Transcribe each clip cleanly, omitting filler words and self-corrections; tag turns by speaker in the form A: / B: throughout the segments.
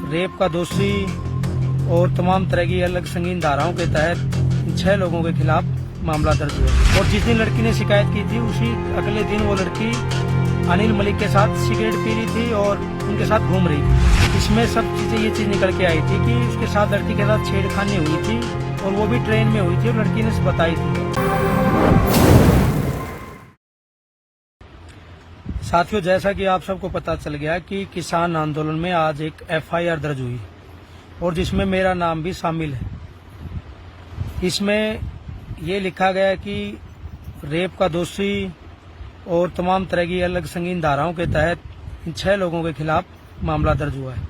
A: Rape का दोषी और तमाम तरह की अलग संगीन धाराओं के तहत 6 लोगों के खिलाफ मामला दर्ज हुआ। और जिस दिन लड़की ने शिकायत की थी उसी अगले दिन वो लड़की अनिल मलिक के साथ सिगरेट पी रही थी और उनके साथ घूम रही थी। इसमें सब चीजें ये चीज निकल के आई थी कि उसके साथ लड़की के साथ छेड़खानी हुई थी और वो भी ट्रेन में हुई थी और लड़की ने बताई थी। साथियों, जैसा कि आप सबको पता चल गया कि किसान आंदोलन में आज एक एफआईआर दर्ज हुई और जिसमें मेरा नाम भी शामिल है। इसमें ये लिखा गया कि रेप का दोषी और तमाम तरह की अलग संगीन धाराओं के तहत इन 6 लोगों के खिलाफ मामला दर्ज हुआ है।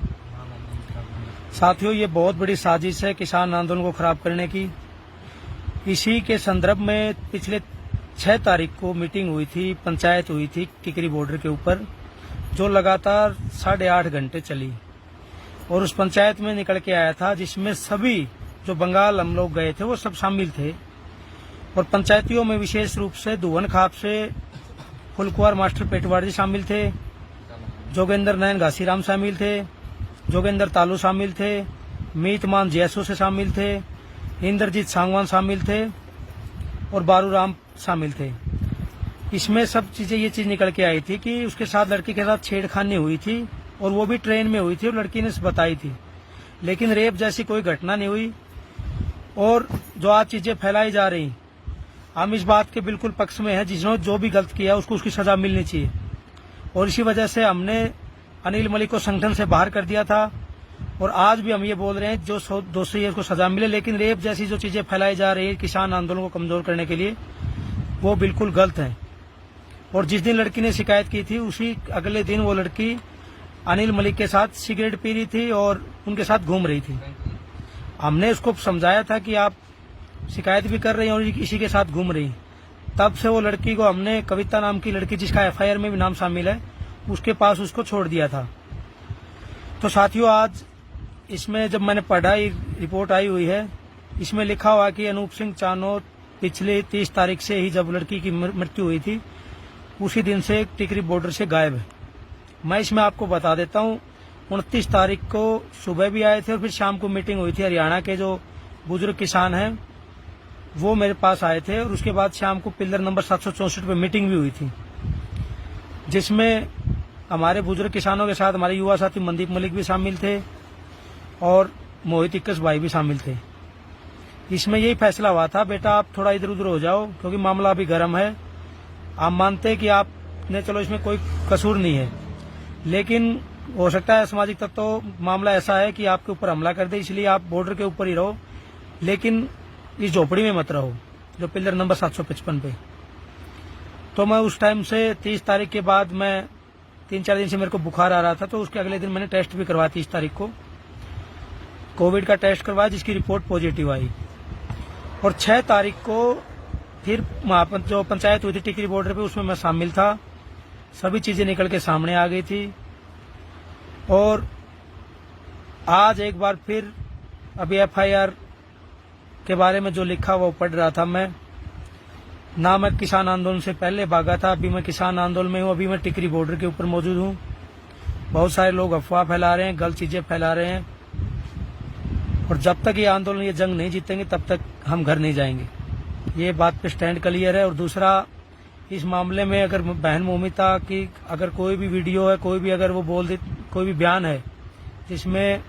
A: साथियों, ये बहुत बड़ी साजिश है किसान आंदोलन को खराब करने की। इसी के संदर्भ में पिछले 6 तारीख को मीटिंग हुई थी, पंचायत हुई थी टिकरी बॉर्डर के ऊपर, जो लगातार 8.5 घंटे चली। और उस पंचायत में निकल के आया था जिसमें सभी जो बंगाल हम लोग गए थे वो सब शामिल थे। और पंचायतियों में विशेष रूप से धुवन खाप से फुलकुआर मास्टर पेटवाड़ जी शामिल थे, जोगेंद्र नयन घासीराम शामिल थे, जोगेंद्र तालू शामिल थे, मीतमान जैसो से शामिल थे, इंद्रजीत सांगवान शामिल थे और बारूराम शामिल थे। इसमें सब चीजें ये चीज निकल के आई थी कि उसके साथ लड़की के साथ छेड़खानी हुई थी और वो भी ट्रेन में हुई थी और लड़की ने बताई थी। लेकिन रेप जैसी कोई घटना नहीं हुई। और जो आज चीजें फैलाई जा रही, हम इस बात के बिल्कुल पक्ष में है, जिसने जो भी गलत किया उसको उसकी सजा मिलनी चाहिए। और इसी वजह से हमने अनिल मलिक को संगठन से बाहर कर दिया था और आज भी हम ये बोल रहे हैं जो दोषी है उसको सजा मिले। लेकिन रेप जैसी जो चीजें फैलाई जा रही है किसान आंदोलन को कमजोर करने के लिए, वो बिल्कुल गलत है। और जिस दिन लड़की ने शिकायत की थी उसी अगले दिन वो लड़की अनिल मलिक के साथ सिगरेट पी रही थी और उनके साथ घूम रही थी। हमने उसको समझाया था कि आप शिकायत भी कर रही हैं और इसी के साथ घूम रही। तब से वो लड़की को हमने, कविता नाम की लड़की जिसका एफआईआर में भी नाम शामिल है, उसके पास उसको छोड़ दिया था। तो साथियों, आज इसमें जब मैंने पढ़ा, रिपोर्ट आई हुई है, इसमें लिखा हुआ कि अनूप सिंह चानोद पिछले 30 तारीख से ही जब लड़की की मृत्यु हुई थी उसी दिन से टिकरी बॉर्डर से गायब है। मैं इसमें आपको बता देता हूँ, 29 तारीख को सुबह भी आए थे और फिर शाम को मीटिंग हुई थी। हरियाणा के जो बुजुर्ग किसान हैं वो मेरे पास आए थे और उसके बाद शाम को पिलर नंबर 764 पे मीटिंग भी हुई थी, जिसमें हमारे बुजुर्ग किसानों के साथ हमारे युवा साथी मनदीप मलिक भी शामिल थे और मोहित इक्कस भाई भी शामिल थे। इसमें यही फैसला हुआ था, बेटा आप थोड़ा इधर उधर हो जाओ क्योंकि मामला अभी गर्म है। आप मानते हैं कि आपने, चलो इसमें कोई कसूर नहीं है, लेकिन हो सकता है सामाजिक तत्व मामला ऐसा है कि आपके ऊपर हमला कर दे, इसलिए आप बॉर्डर के ऊपर ही रहो, लेकिन इस झोपड़ी में मत रहो जो पिलर नंबर 755 पे। तो मैं उस टाइम से 30 तारीख के बाद मैं 3-4 दिन से मेरे को बुखार आ रहा था, तो उसके अगले दिन मैंने टेस्ट भी करवाया। 30 तारीख को कोविड का टेस्ट करवाया जिसकी रिपोर्ट पॉजिटिव आई। और 6 तारीख को फिर जो पंचायत हुई थी टिकरी बॉर्डर पे, उसमें मैं शामिल था। सभी चीजें निकल के सामने आ गई थी। और आज एक बार फिर अभी एफआईआर के बारे में जो लिखा वो पढ़ रहा था मैं। ना मैं किसान आंदोलन से पहले भागा था, अभी मैं किसान आंदोलन में हूँ, अभी मैं टिकरी बॉर्डर के ऊपर मौजूद हूँ। बहुत सारे लोग अफवाह फैला रहे हैं, गलत चीजें फैला रहे हैं, और जब तक ये आंदोलन, ये जंग नहीं जीतेंगे तब तक हम घर नहीं जाएंगे। ये बात पे स्टैंड क्लियर है। और दूसरा, इस मामले में अगर बहन मोमिता की अगर कोई भी वीडियो है, कोई भी अगर वो बोल दे, कोई भी बयान है जिसमें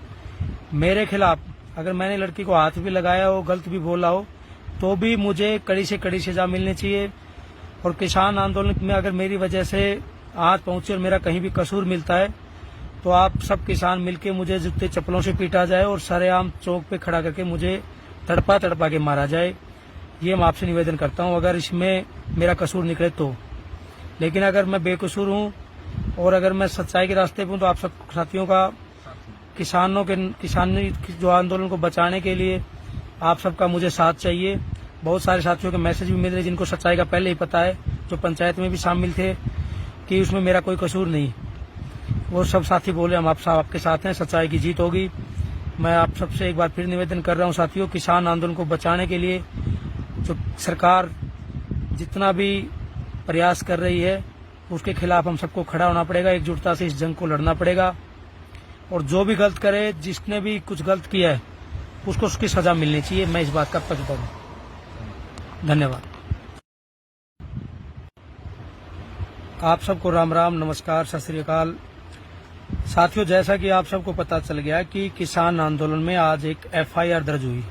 A: मेरे खिलाफ, अगर मैंने लड़की को हाथ भी लगाया हो, गलत भी बोला हो, तो भी मुझे कड़ी से कड़ी सजा मिलनी चाहिए। और किसान आंदोलन में अगर मेरी वजह से आज पहुंचे और मेरा कहीं भी कसूर मिलता है तो आप सब किसान मिलके मुझे जूते चप्पलों से पीटा जाए और सरेआम चौक पे खड़ा करके मुझे तड़पा तड़पा के मारा जाए। ये मैं आपसे निवेदन करता हूं, अगर इसमें मेरा कसूर निकले तो। लेकिन अगर मैं बेकसूर हूं और अगर मैं सच्चाई के रास्ते पे हूं तो आप सब साथियों का, किसानी जो आंदोलन को बचाने के लिए आप सबका मुझे साथ चाहिए। बहुत सारे साथियों के मैसेज भी मिल रहे जिनको सच्चाई का पहले ही पता है, जो पंचायत में भी शामिल थे, कि उसमें मेरा कोई कसूर नहीं। वो सब साथी बोले हम आपके साथ हैं, सच्चाई की जीत होगी। मैं आप सबसे एक बार फिर निवेदन कर रहा हूं साथियों, किसान आंदोलन को बचाने के लिए जो सरकार जितना भी प्रयास कर रही है उसके खिलाफ हम सबको खड़ा होना पड़ेगा, एकजुटता से इस जंग को लड़ना पड़ेगा। और जो भी गलत करे, जिसने भी कुछ गलत किया है उसको उसकी सजा मिलनी चाहिए। मैं इस बात का पक्षधर हूँ। धन्यवाद। आप सबको राम राम, नमस्कार, सत श्री अकाल। साथियों, जैसा कि आप सबको पता चल गया कि किसान आंदोलन में आज एक FIR दर्ज हुई।